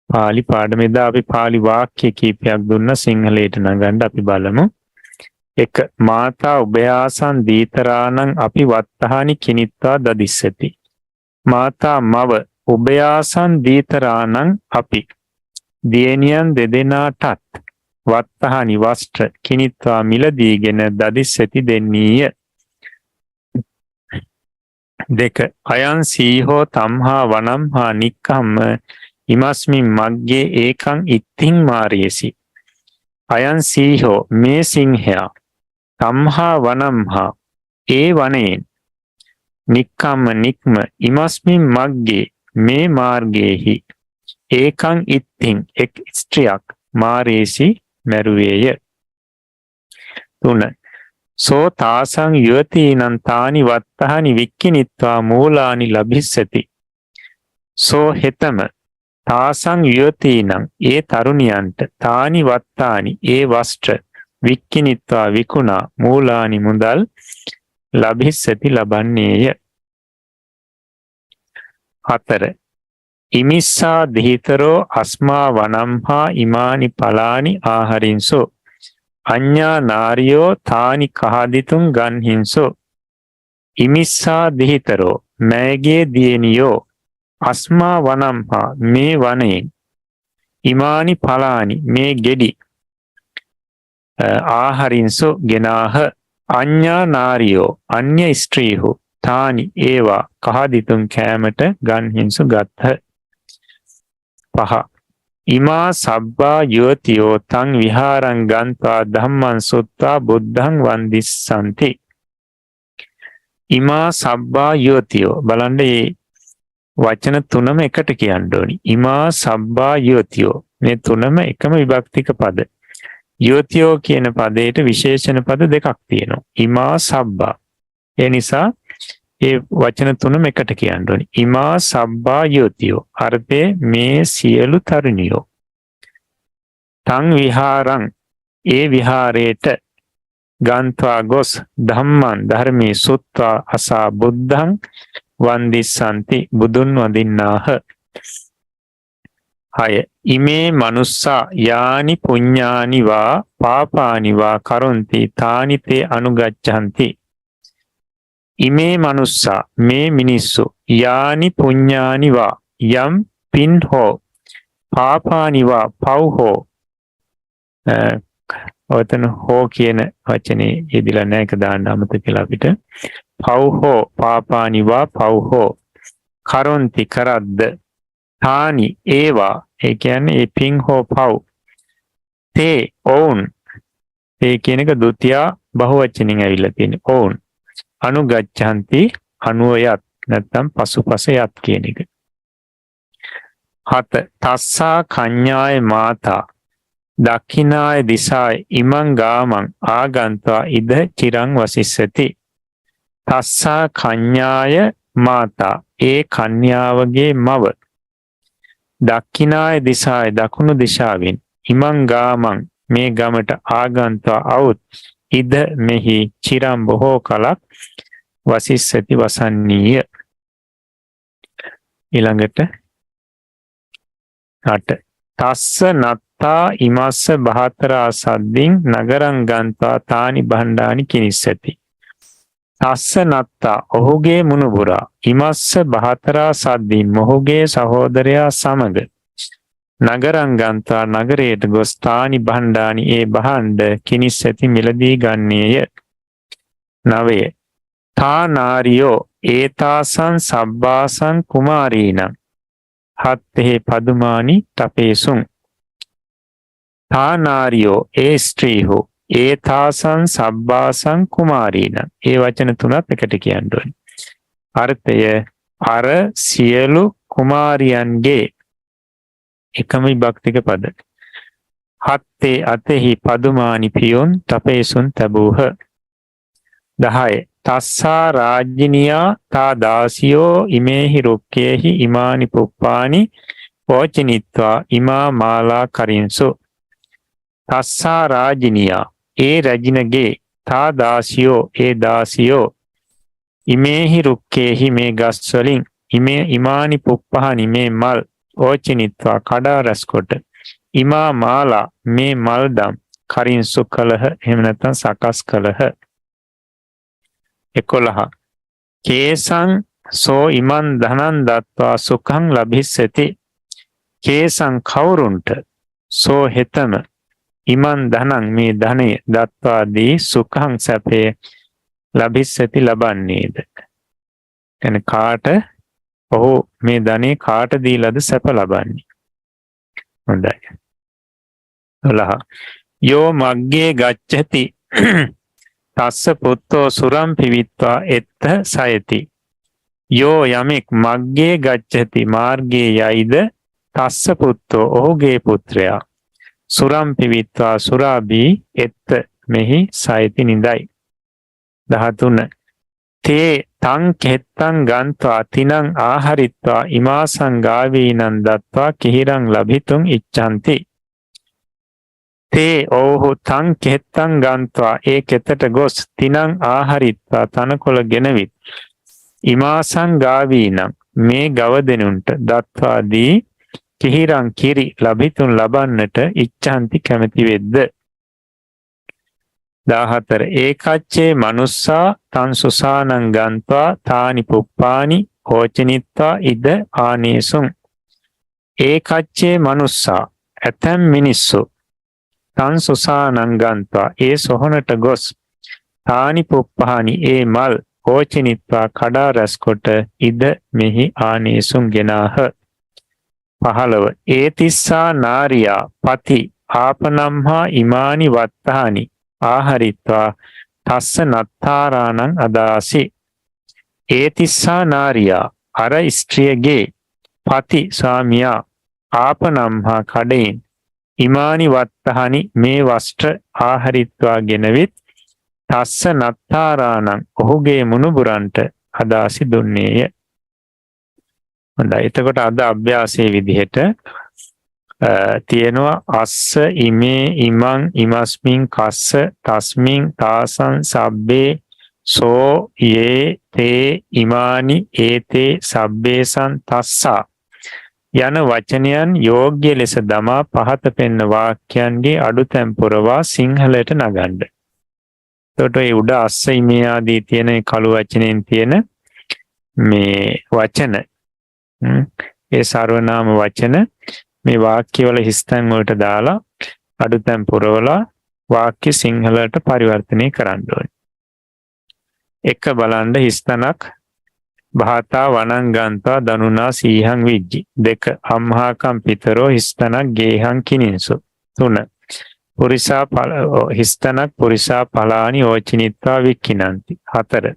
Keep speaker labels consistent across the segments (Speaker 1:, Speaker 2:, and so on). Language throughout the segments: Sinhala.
Speaker 1: පාලි පාඩමේදී අපි පාලි වාක්‍ය කීපයක් දුන්න සිංහලයට නගන්න අපි බලමු. 1. මාතා උභයාසං දීතරාණං අපි වත්තහානි කිනිත්වා දදිස්සති. මාතා මව උභයාසං දීතරාණං අපි දියණියන් දෙදෙනාටත් වත්තහානි වස්ත්‍ර කිනිත්වා මිලදීගෙන දදිස්සති දෙන්නීය. 2. අයං සීහෝ තම්හා වනම්හා නික්කම්ම ඉමස්මින් මග්ගේ ඒකං ඉත්තිං මාරියසි. අයං සීහෝ මේ සිංහයා තම්හා වනම්හා ඒ වනයෙන් නික්කම්ම නික්ම ඉමස්මින් මග්ගේ මේ මාර්ගයේහි ඒකං ඉත්තිං එක් ස්ත්‍රියක් මාරේසි මැරුවේය. 3. සෝ තාසං යුවතීනං තානි වත්තහනි වික්කිනිත්වා මූලානි ලබිස්සති. සෝ හෙතම තාසං යුවතීනං ඒ තරුණියන්ට තානි වත්තානි ඒ වස්ත්‍ර වික්කිනිත්වා විකුණා මූලානි මුදල් ලබිස්සති ලබන්නේය. 4. ඉමිස්සා දිහිතරෝ අස්මා වනම්හා ඉමානි පලානි ආහරින්සෝ අඤ්ඤා නාරියෝ තානි කහදිතුන් ගන්හින්සෝ. ඉමිස්සා දිහිතරෝ මෑගේ දියණියෝ අස්මා වනම්හා මේ වනයෙන් ඉමානි පලානි මේ ගෙඩි ආහරින්සෝ ගෙනාහ අඤ්ඤා නාරියෝ අන්‍ය ස්ත්‍රීහු තානි ඒවා කහදිතුන් කෑමට ගන්හින්සු ගත්හ. 5. ඉමා සබ්බා යුවතියෝ තං විහාරං ගන්ත්වා ධම්මං සුත්වා බුද්ධං වන්දිස්සanti. ඉමා සබ්බා යුවතියෝ බලන්න මේ වචන තුනම එකට කියන්න ඕනි. ඉමා සබ්බා යුවතියෝ මේ තුනම එකම විභක්තික පද. යුවතියෝ කියන පදයට විශේෂණ පද දෙකක් තියෙනවා. ඉමා සබ්බා. ඒ නිසා ඒ වචන තුනම එකට කියන්න ඕනි. ඉමා සබ්බා යුවතියෝ අර්ථේ මේ සියලු තරුණියෝ. තං විහාරං ඒ විහාරයට ගන්ත්වා ගොස් ධම්මං ධර්මී සුත්වා අසා බුද්ධං වන්දිස්සanti බුදුන් වඳින්නාහ. 6. ඉමේ මනුස්සා යානි පුඤ්ඤානි වා පාපානි වා කරොන්ති තානි තේ අනුගච්ඡanti. ඉමේ මනුස්සා මේ මිනිස්සු යානි පුඤ්ඤානි වා යම් පින් හෝ පාපානි වා පව් හෝ ඔතන හෝ කියන වචනේ යෙදිලා නැහැ ඒක දාන්න අමතක කියලා අපිට. පව් හෝ පාපානි වා පව් හෝ කරොන්ති කරද්ද තානි ඒවා ඒ කියන්නේ ඒ පින් හෝ පව් තේ ඔවුන් ඒ කියන එක ဒုတိ ය බහුවචනින් ඇවිල්ලා තියෙන්නේ ඔවුන් අනුගච්ඡanti අනුයත් නැත්නම් පසුපස යත් කියන එක. 7. තස්සා කඤ්ඤාය මාතා දක්ඛිනාය දිසාය ඉමං ගාමං ආගන්त्वा ඉද චිරං වසිස්සති. තස්සා කඤ්ඤාය මාතා ඒ කන්‍යාවගේ මව දක්ඛිනාය දිසාය දකුණු දිශාවෙන් ඉමං ගාමං මේ ගමට ආගන්त्वा අවුත් ඉද මෙහි චිරම් බොහෝ කලක් වසිස්සති වසන්නීය. ඊළඟට 8. තස්ස නත්තා ඉමස්ස බහතරා සද්දින් නගරං ගන්त्वा තානි භණ්ඩානි කිනිස්සති. තස්ස නත්තා ඔහුගේ මුණුබුරා ඉමස්ස බහතරා සද්දින් මොහුගේ සහෝදරයා සමග නගරං ගන්त्वा නගරයට ගොස් තානි භණ්ඩානි ඒ භාණ්ඩ කිනිස්සති මිලදී ගන්නේය. 9. තා නාරියෝ ඒතාසං සබ්බාසං කුමාරීණං හත්තේ පදුමානි තපේසුං. තා නාරියෝ ඒ ස්ත්‍රීහු ඒතාසං සබ්බාසං කුමාරීණං ඒ වචන තුනත් එකට කියන්න ඕනේ. අර්ථය අර සියලු කුමාරියන්ගේ එකම විභක්තික පද. හත්තේ අතෙහි පදුමානි පියොන් තපේසුන් තබූහ. 10. තස්සා රාජ්ජිනියා තා දාසියෝ ඉමේහි රුක්කේහි ඉමානි පුප්පානි පෝචනිත්වා ඉමා මාලා කරින්සු. තස්සා රාජ්ජිනියා ඒ රජිනගේ තා දාසියෝ ඒ දාසියෝ ඉමේහි රුක්කේහි මේ ගස්වලින් ඉමේ ඉමානි පුප්පහනි මේ මල් ඕචිනිත්වා කඩා රැස් කොට ඉමා මාලා මේ මල්දම් කරින්සු කලහ එහෙම නැත්නම් සකස් කලහ. 11 කේසං සෝ ඉමන් ධනං දත්වා සුඛං ලබිස්සති. කේසං කවුරුන්ට සෝ හෙතම ඉමන් ධනං මේ ධනය දත්වා දී සුඛං සැපේ ලබිස්සති ලබන්නේද. එන කාට ඔහු මේ ධනෙ කාට දීලාද සැප ලබන්නේ. හොඳයි. 12 යෝ මග්ගේ ගච්ඡති තස්ස පුත්තෝ සුරම් පිවිත්වා එත්ත සයති. යෝ යමෙක් මග්ගේ ගච්ඡති මාර්ගයේ යයිද තස්ස පුත්තෝ ඔහුගේ පුත්‍රයා සුරම් පිවිත්වා සුරාබී එත්ත මෙහි සයති නිදයි. 13 තේ තං කෙත්තං ගන්්වා තිනං ආහරිත්වා ඉමාසං ගාවීනං දත්වා කිහිරං ලබිතුං ඉච්ඡanti. තේ ඔහු තං කෙත්තං ගන්්වා ඒ කෙතට ගොස් තිනං ආහරිත්වා තනකොළ ගෙනවිත් ඉමාසං ගාවීනං මේ ගවදෙනුන්ට දත්වා දී කිහිරං කිරි ලබිතුන් ලබන්නට ඉච්ඡanti කැමැති වෙද්ද. 14 ඒකච්චේ මනුස්සා තං සුසානං ගන්්වා තානි පුප්පානි ඕචනිත්වා ඉද ආනේසුං. ඒකච්චේ මනුස්සා ඇතැම් මිනිස්සු තං සුසානං ගන්්වා ඒ සොහොනට ගොස් තානි පුප්පානි ඒ මල් ඕචනිත්වා කඩා රැස් කොට ඉද මෙහි ආනේසුං ගෙනාහ. 15 ඒතිස්සා නාරියා පති ආපනම්හා ඉමානි වත්තානි ආහරිත්වා තස්ස නත්තාරාණං අදාසි. ඒතිස්සා නාරියා අර ස්ත්‍රියගේ පති ස්වාමියා ආපනම්හා කඩෙන් ඉමානි වත්තහනි මේ වස්ත්‍ර ආහරිත්වා ගෙනවිත් තස්ස නත්තාරාණං ඔහුගේ මුණුබුරන්ට අදාසි දුන්නේය. හොඳයි. එතකොට අද අභ්‍යාසයේ විදිහට තියෙනවා අස්ස ඉමේ ඉමං ඉමස්මින් කස්ස තස්මින් තාසං සබ්බේ සෝ යේ තේ ඉමානි ඒතේ සබ්බේසං තස්සා යන වචනයන් යෝග්‍ය ලෙස දමා පහත පෙන්න වාක්‍යයන්ගේ අඩුතැන් පුරවා සිංහලයට නගන්න. එතකොට ඒ උඩ අස්ස ඉමේ ආදී තියෙන කළු වචනෙන් තියෙන මේ වචන ඒ සර්වනාම වචන මේ වාක්‍යවල හිස්තැන් වලට දාලා අඩුතැන් පුරවලා වාක්‍ය සිංහලට පරිවර්තනය කරන්න ඕනේ. එක බලන්න හිස්තැනක් භාතා වනං ගන්්වා දනුනා සීහං විජ්ජි. 2 අම්හාකම් පිතරෝ හිස්තැනක් ගේහං කිනින්සු. 3 පුරිසා හිස්තැනක් පුරිසා පලානි ඕචිනිත්වා වික්කිනන්ති. 4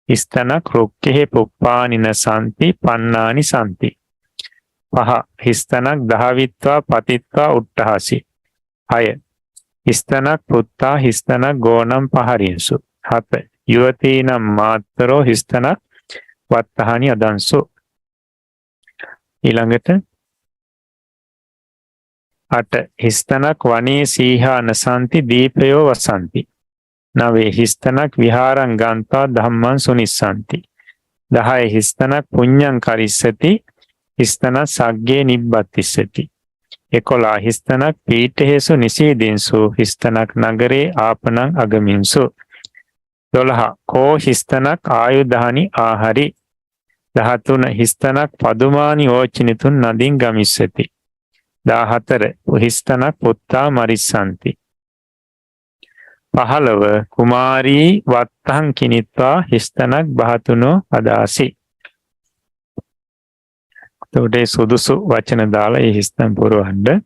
Speaker 1: හිස්තැනක් රුක්කෙහි පුප්පානින සන්ති පන්නානි සන්ති. 5 හිස්තැනක් දහවිත්වා පතිත්වා උට්ටහසි. 6 හිස්තැනක් පුත්තා හිස්තැනක් ගෝනම් පහරින්සු. 7 යුවතීනම් මාත්තරෝ හිස්තැනක් වත්තහනි අදන්සු. ඊළඟට 8 හිස්තැනක් වනේ සීහා නසන්ති දීපයෝ වසන්ති. 9 හිස්තැනක් විහාරං ගන්්වා ධම්මං සුනිස්සන්ති. 10 හිස්තැනක් පුඤ්ඤං කරිස්සති හිස්තැනක් සග්ගේ නිබ්බත්තිස්සති. 11 හිස්තැනක් පීඨේසු නිසීදින්සු හිස්තැනක් නගරේ ආපනං අගමින්සු. 12 කෝ හිස්තැනක් ආයුධානි ආහරි. 13 හිස්තැනක් පදුමානි ඕචිනිතුන් නදින් ගමිස්සති. 14 හිස්තැනක් පුත්තා මරිස්සන්ති. 15 කුමාරී වත්තං කිනිත්වා හිස්තැනක් බහතුනෝ අදාසි. එතකොට සුදුසු වචන දාලා ඒ හිස්තැන් පුරවන්න.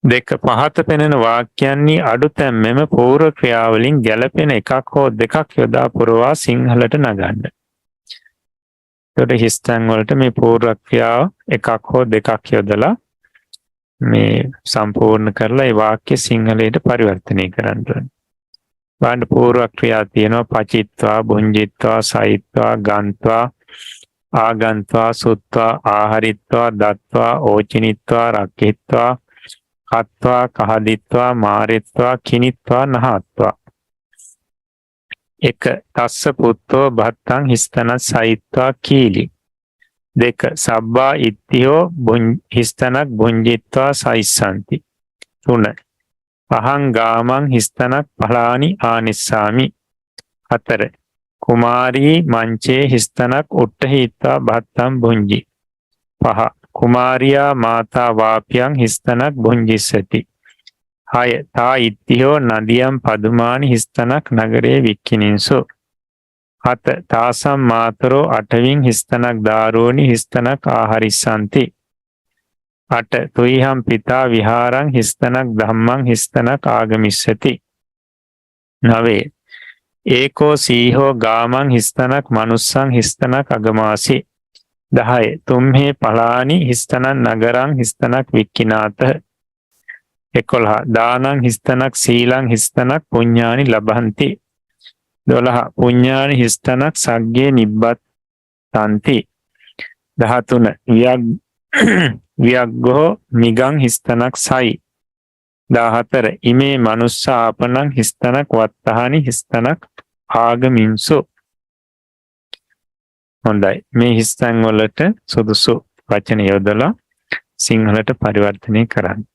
Speaker 1: 2 පහත පෙනෙන වාක්‍යයන්හි අඩුතැන් මෙම පූර්ව ක්‍රියාවලින් ගැලපෙන එකක් හෝ දෙකක් යොදා පුරවා සිංහලට නගන්න. එතකොට හිස්තැන් වලට මේ පූර්ව ක්‍රියාව එකක් හෝ දෙකක් යොදලා මේ සම්පූර්ණ කරලා ඒ වාක්‍ය සිංහලයට පරිවර්තනය කරන්න ඕනේ. බලන්න පූර්ව ක්‍රියා තියෙනවා පචිත්වා, භුංජිත්වා, සයිත්වා, ගන්්වා, ආගන්්වා, සුත්වා, ආහරිත්වා, දත්වා, ඕචිනිත්වා, රක්ඛිත්වා, කත්වා, කහදිත්වා, මාරිත්වා, කිනිත්වා, නහත්වා. 1 තස්ස පුත්තෝ භත්තං හිස්තන සයිත්වා කීලි. දෙක සබ්බා ඉත්තියෝ හිස්තනක් බුංජිත්වා සයිස්සanti. 3 පහං ගාමං හිස්තනක් පලානි ආනිස්සාමි. 4 කුමාරී මංචේ හිස්තනක් උට්ටහිත්වා භත්තම් බුංජි. 5 කුමාරියා මාතා වාපියං හිස්තනක් බුංජිස්සති. 6 තා ඉත්තියෝ නදියම් පදුමානි හිස්තනක් නගරේ වික්කිනින්සු. 7 තාසම් මාතරෝ අටවින් හිස්තනක් දාරෝනි හිස්තනක් ආහරිස්සanti. 8 තුයිහම් පිතා විහාරං හිස්තනක් ධම්මං හිස්තනක් ආගමිස්සති. 9 ඒකෝ සීහෝ ගාමං හිස්තනක් මනුස්සං හිස්තනක් අගමාසි. 10 තුම්හේ පලානි හිස්තනක් නගරං හිස්තනක් වික්කිනාත. 11 දානං හිස්තනක් සීලං හිස්තනක් පුඤ්ඤානි ලබන්ති. 12 පුඤ්ඤානි හිස්තනක් සග්ගේ නිබ්බත්තන්ති. 13 වියග්ගෝ මිගං හිස්තනක් සයි. 14 ඉමේ මනුස්සාපනං හිස්තනක් වත්තහනි හිස්තනක් ආගමින්සු. හොඳයි, මේ හිස්තන් වලට සුදුසු වචන යොදලා සිංහලට පරිවර්තනය කරන්න.